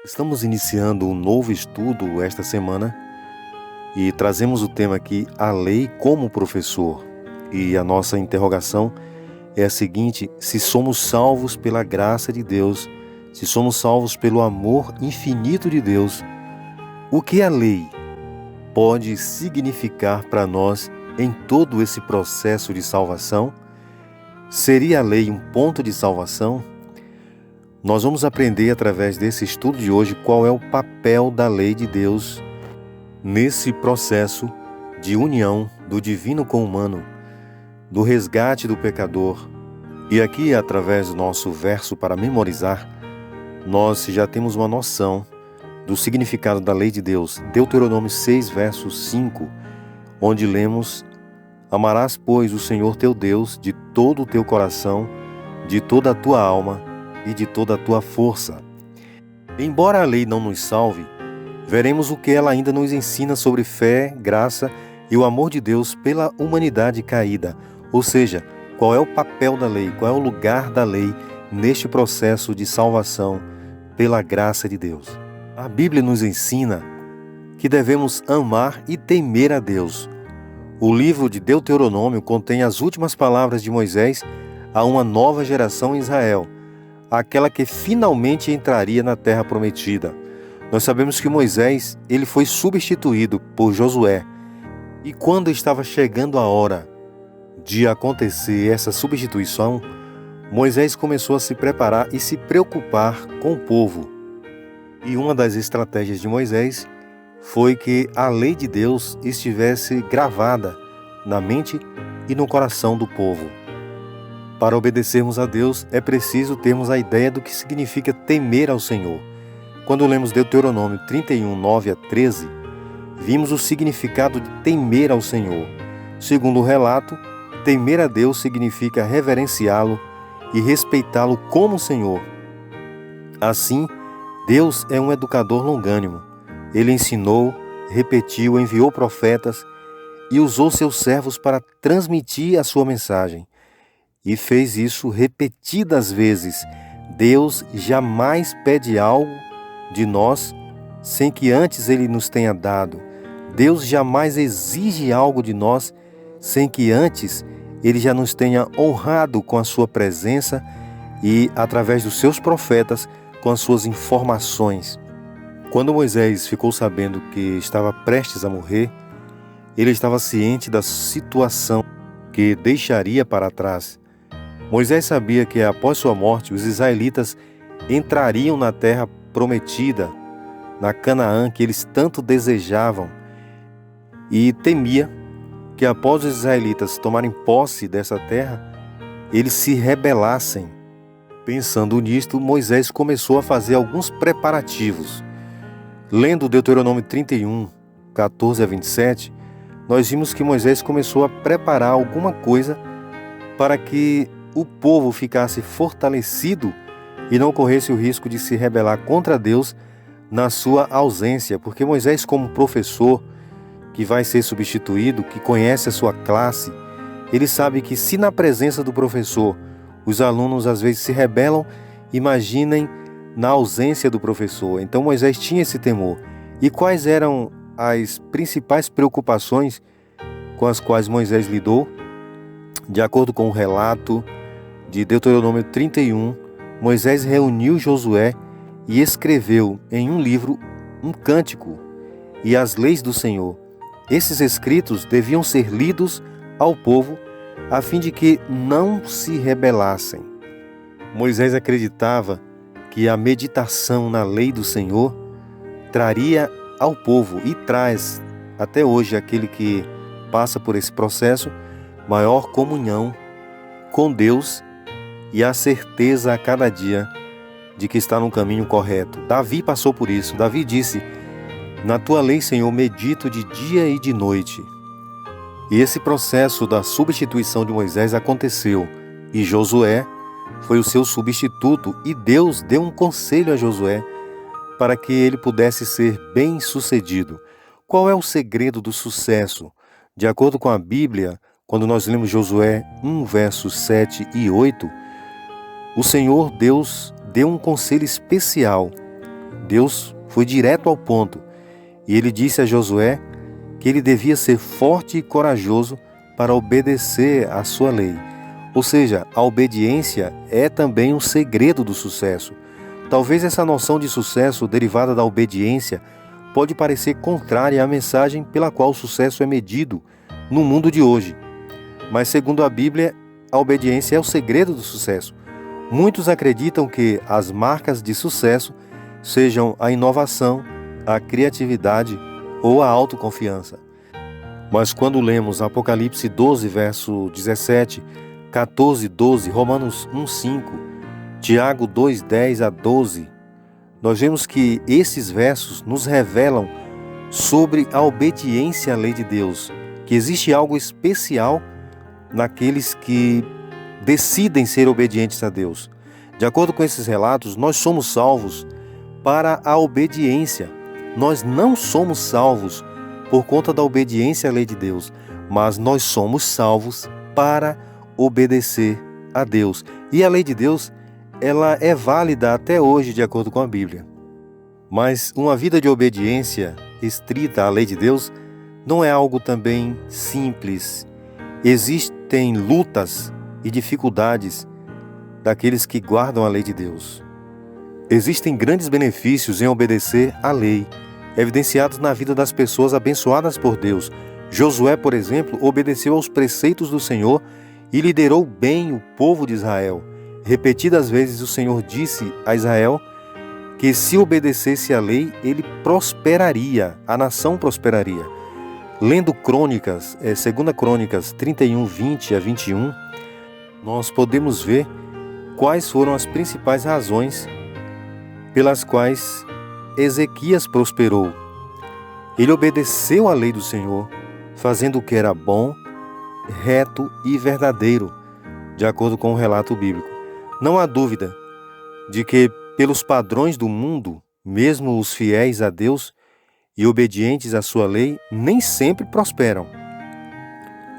Estamos iniciando um novo estudo esta semana e trazemos o tema aqui, a lei como professor. E a nossa interrogação é a seguinte: se somos salvos pela graça de Deus, se somos salvos pelo amor infinito de Deus, o que a lei pode significar para nós em todo esse processo de salvação? Seria a lei um ponto de salvação? Nós vamos aprender através desse estudo de hoje qual é o papel da lei de Deus nesse processo de união do divino com o humano, do resgate do pecador. E aqui, através do nosso verso para memorizar, nós já temos uma noção do significado da lei de Deus. Deuteronômio 6, verso 5, onde lemos: Amarás, pois, o Senhor teu Deus de todo o teu coração, de toda a tua alma e de toda a tua força. Embora a lei não nos salve, veremos o que ela ainda nos ensina sobre fé, graça e o amor de Deus pela humanidade caída. Ou seja, qual é o papel da lei, qual é o lugar da lei neste processo de salvação pela graça de Deus. A Bíblia nos ensina que devemos amar e temer a Deus. O livro de Deuteronômio contém as últimas palavras de Moisés a uma nova geração em Israel, aquela que finalmente entraria na terra prometida. Nós sabemos que Moisés, ele foi substituído por Josué. E quando estava chegando a hora de acontecer essa substituição, Moisés começou a se preparar e se preocupar com o povo. E uma das estratégias de Moisés foi que a lei de Deus estivesse gravada na mente e no coração do povo. Para obedecermos a Deus, é preciso termos a ideia do que significa temer ao Senhor. Quando lemos Deuteronômio 31, 9 a 13, vimos o significado de temer ao Senhor. Segundo o relato, temer a Deus significa reverenciá-lo e respeitá-lo como Senhor. Assim, Deus é um educador longânimo. Ele ensinou, repetiu, enviou profetas e usou seus servos para transmitir a sua mensagem. E fez isso repetidas vezes. Deus jamais pede algo de nós sem que antes Ele nos tenha dado. Deus jamais exige algo de nós sem que antes Ele já nos tenha honrado com a sua presença e, através dos seus profetas, com as suas informações. Quando Moisés ficou sabendo que estava prestes a morrer, ele estava ciente da situação que deixaria para trás. Moisés sabia que após sua morte, os israelitas entrariam na terra prometida, na Canaã que eles tanto desejavam, e temia que após os israelitas tomarem posse dessa terra, eles se rebelassem. Pensando nisto, Moisés começou a fazer alguns preparativos. Lendo Deuteronômio 31, 14 a 27, nós vimos que Moisés começou a preparar alguma coisa para que o povo ficasse fortalecido e não corresse o risco de se rebelar contra Deus na sua ausência, porque Moisés, como professor que vai ser substituído, que conhece a sua classe, ele sabe que se na presença do professor os alunos às vezes se rebelam, imaginem na ausência do professor. Então Moisés tinha esse temor. E quais eram as principais preocupações com as quais Moisés lidou? De acordo com o relato de Deuteronômio 31, Moisés reuniu Josué e escreveu em um livro um cântico e as leis do Senhor. Esses escritos deviam ser lidos ao povo a fim de que não se rebelassem. Moisés acreditava que a meditação na lei do Senhor traria ao povo e traz até hoje aquele que passa por esse processo maior comunhão com Deus e a certeza a cada dia de que está no caminho correto. Davi passou por isso. Davi disse: Na tua lei, Senhor, medito de dia e de noite. E esse processo da substituição de Moisés aconteceu, e Josué foi o seu substituto, e Deus deu um conselho a Josué para que ele pudesse ser bem-sucedido. Qual é o segredo do sucesso? De acordo com a Bíblia, quando nós lemos Josué 1, versos 7 e 8, o Senhor Deus deu um conselho especial Deus foi direto ao ponto e ele disse a Josué que ele devia ser forte e corajoso para obedecer à sua lei. Ou seja, a obediência é também um segredo do sucesso. Talvez essa noção de sucesso derivada da obediência pode parecer contrária à mensagem pela qual o sucesso é medido no mundo de hoje. Mas segundo a Bíblia, a obediência é o segredo do sucesso. Muitos acreditam que as marcas de sucesso sejam a inovação, a criatividade ou a autoconfiança. Mas quando lemos Apocalipse 12, verso 17, 14, 12, Romanos 1, 5, Tiago 2, 10 a 12, nós vemos que esses versos nos revelam sobre a obediência à lei de Deus, que existe algo especial naqueles que decidem ser obedientes a Deus. De acordo com esses relatos, nós somos salvos para a obediência. Nós não somos salvos por conta da obediência à lei de Deus, mas nós somos salvos para obedecer a Deus. E a lei de Deus, ela é válida até hoje, de acordo com a Bíblia. Mas uma vida de obediência estrita à lei de Deus não é algo também simples. Existem lutas e dificuldades daqueles que guardam a lei de Deus. Existem grandes benefícios em obedecer à lei, evidenciados na vida das pessoas abençoadas por Deus. Josué, por exemplo, obedeceu aos preceitos do Senhor e liderou bem o povo de Israel. Repetidas vezes o Senhor disse a Israel que se obedecesse à lei, ele prosperaria, a nação prosperaria. Lendo Crônicas, 2 Crônicas 31, 20 a 21, nós podemos ver quais foram as principais razões pelas quais Ezequias prosperou. Ele obedeceu à lei do Senhor, fazendo o que era bom, reto e verdadeiro, de acordo com o relato bíblico. Não há dúvida de que, pelos padrões do mundo, mesmo os fiéis a Deus e obedientes à sua lei, nem sempre prosperam.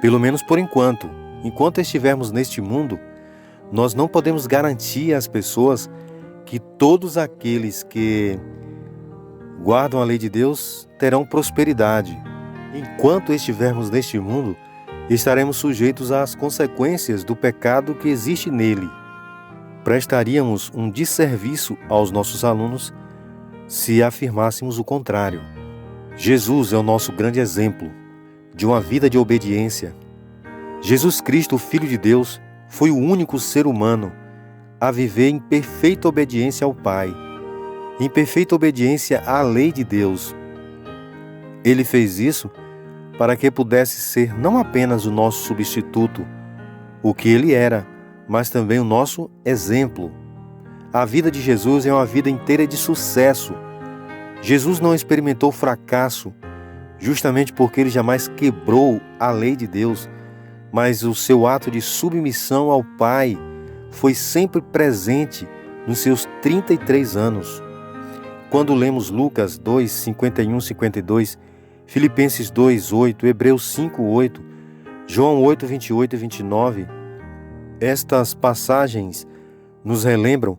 Pelo menos por enquanto. Enquanto estivermos neste mundo, nós não podemos garantir às pessoas que todos aqueles que guardam a lei de Deus terão prosperidade. Enquanto estivermos neste mundo, estaremos sujeitos às consequências do pecado que existe nele. Prestaríamos um desserviço aos nossos alunos se afirmássemos o contrário. Jesus é o nosso grande exemplo de uma vida de obediência. Jesus Cristo, o Filho de Deus, foi o único ser humano a viver em perfeita obediência ao Pai, em perfeita obediência à lei de Deus. Ele fez isso para que pudesse ser não apenas o nosso substituto, o que ele era, mas também o nosso exemplo. A vida de Jesus é uma vida inteira de sucesso. Jesus não experimentou fracasso justamente porque ele jamais quebrou a lei de Deus, mas o seu ato de submissão ao Pai foi sempre presente nos seus 33 anos. Quando lemos Lucas 2, 51, 52, Filipenses 2, 8, Hebreus 5, 8, João 8, 28 e 29, estas passagens nos relembram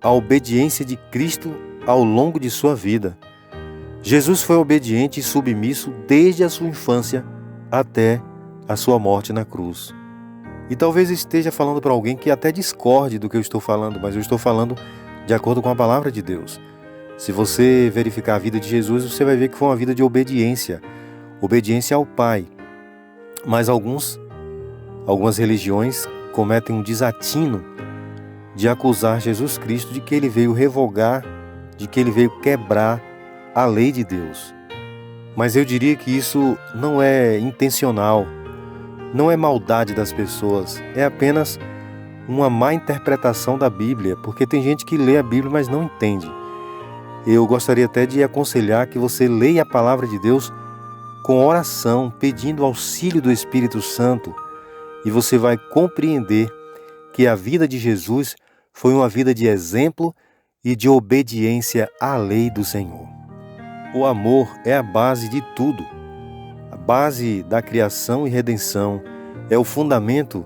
a obediência de Cristo ao longo de sua vida. Jesus foi obediente e submisso desde a sua infância até a sua morte na cruz. E talvez esteja falando para alguém que até discorde do que eu estou falando, mas eu estou falando de acordo com a palavra de Deus. Se você verificar a vida de Jesus, você vai ver que foi uma vida de obediência, obediência ao Pai. Mas algumas religiões cometem um desatino de acusar Jesus Cristo de que ele veio revogar, de que ele veio quebrar a lei de Deus. Mas eu diria que isso não é intencional, não é maldade das pessoas, é apenas uma má interpretação da Bíblia, porque tem gente que lê a Bíblia, mas não entende. Eu gostaria até de aconselhar que você leia a palavra de Deus com oração, pedindo auxílio do Espírito Santo, e você vai compreender que a vida de Jesus foi uma vida de exemplo e de obediência à lei do Senhor. O amor é a base de tudo. A base da criação e redenção é o fundamento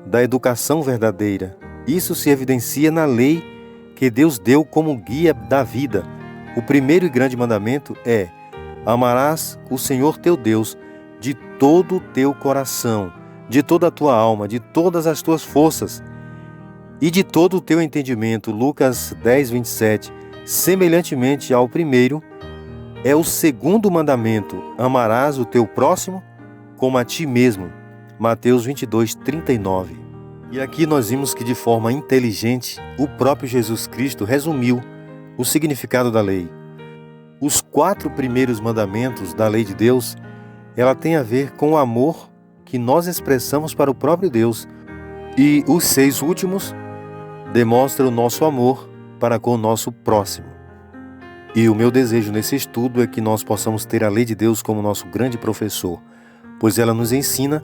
da educação verdadeira. Isso se evidencia na lei que Deus deu como guia da vida, O primeiro e grande mandamento é: amarás o Senhor teu Deus de todo o teu coração, de toda a tua alma, de todas as tuas forças e de todo o teu entendimento. Lucas 10, 27. Semelhantemente ao primeiro, é o segundo mandamento: amarás o teu próximo como a ti mesmo. Mateus 22, 39. E aqui nós vimos que de forma inteligente o próprio Jesus Cristo resumiu o significado da lei. Os 4 primeiros mandamentos da lei de Deus, ela tem a ver com o amor que nós expressamos para o próprio Deus. E os 6 últimos demonstram o nosso amor para com o nosso próximo. E o meu desejo nesse estudo é que nós possamos ter a lei de Deus como nosso grande professor, pois ela nos ensina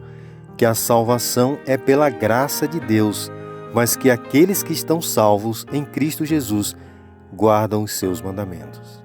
que a salvação é pela graça de Deus, mas que aqueles que estão salvos em Cristo Jesus guardam os seus mandamentos.